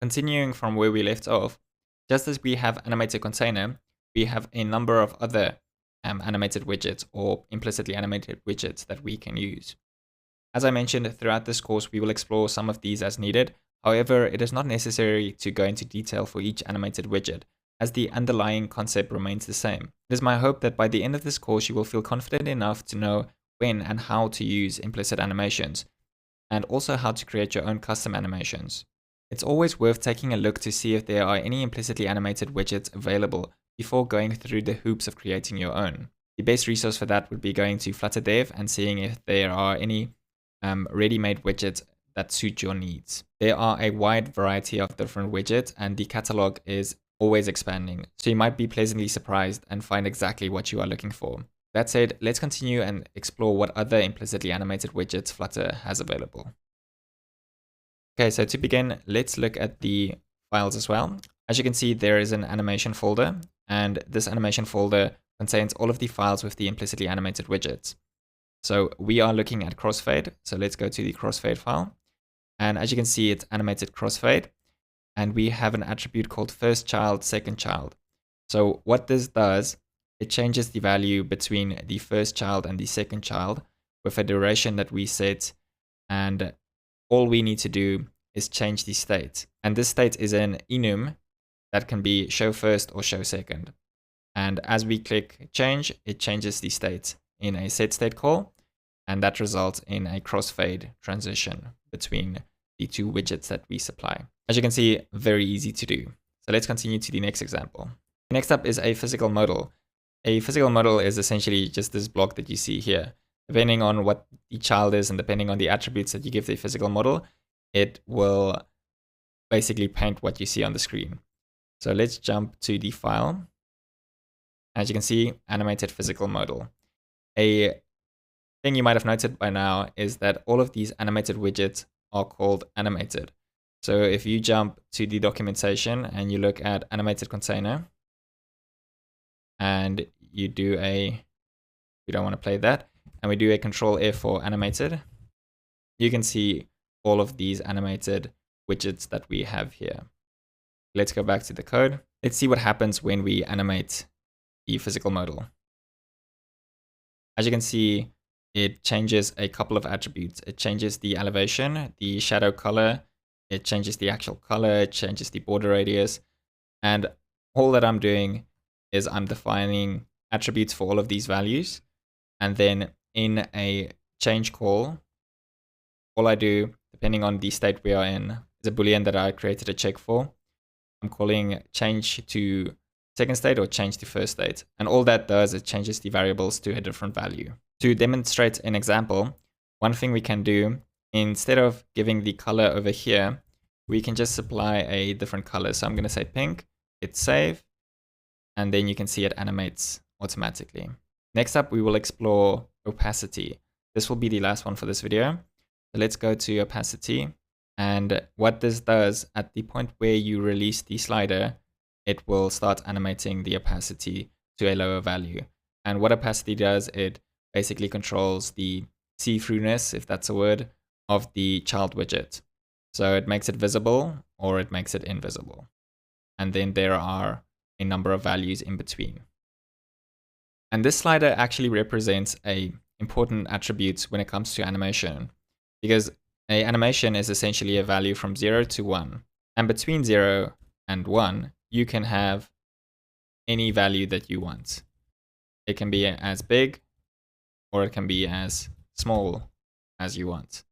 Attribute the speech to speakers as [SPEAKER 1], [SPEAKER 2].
[SPEAKER 1] continuing from where we left off, just as we have animated container, we have a number of other animated widgets or implicitly animated widgets that we can use. As I mentioned, throughout this course, we will explore some of these as needed. However, it is not necessary to go into detail for each animated widget, as the underlying concept remains the same. It is my hope that by the end of this course, you will feel confident enough to know when and how to use implicit animations, and also how to create your own custom animations. It's always worth taking a look to see if there are any implicitly animated widgets available before going through the hoops of creating your own. The best resource for that would be going to Flutter Dev and seeing if there are any ready-made widgets that suit your needs. There are a wide variety of different widgets, and the catalog is always expanding, so you might be pleasantly surprised and find exactly what you are looking for. That said, let's continue and explore what other implicitly animated widgets Flutter has available. Okay, so to begin, let's look at the files as well. As you can see, there is an animation folder, and this animation folder contains all of the files with the implicitly animated widgets. So we are looking at crossfade. So let's go to the crossfade file. And as you can see, it's animated crossfade. And we have an attribute called first child, second child. So what this does, it changes the value between the first child and the second child with a duration that we set. And all we need to do is change the state. And this state is an enum that can be show first or show second. And as we click change, it changes the state in a set state call. And that results in a crossfade transition between the two widgets that we supply. As you can see, very easy to do. So let's continue to the next example. Next up is a physical model. A physical model is essentially just this block that you see here. Depending on what the child is and depending on the attributes that you give the physical model, it will basically paint what you see on the screen. So let's jump to the file. As you can see, animated physical model. A thing you might have noted by now is that all of these animated widgets are called animated. So if you jump to the documentation and you look at animated container and you do we don't want to play that, and we do a control F for animated, you can see all of these animated widgets that we have here. Let's go back to the code. Let's see what happens when we animate the physical model. As you can see, it changes a couple of attributes. It changes the elevation, the shadow color, it changes the actual color, it changes the border radius. And all that I'm doing is I'm defining attributes for all of these values. And then in a change call, all I do, depending on the state we are in, is a Boolean that I created a check for. I'm calling change to second state or change to first state. And all that does is changes the variables to a different value. To demonstrate an example, one thing we can do, instead of giving the color over here, we can just supply a different color. So I'm going to say pink, hit save, and then you can see it animates automatically. Next up, we will explore opacity. This will be the last one for this video. So let's go to opacity. And what this does, at the point where you release the slider, it will start animating the opacity to a lower value. And what opacity does, it basically controls the see-throughness, if that's a word, of the child widget. So it makes it visible or it makes it invisible. And then there are a number of values in between. And this slider actually represents a important attribute when it comes to animation, because an animation is essentially a value from 0 to 1. And between 0 and 1, you can have any value that you want. It can be as big or it can be as small as you want.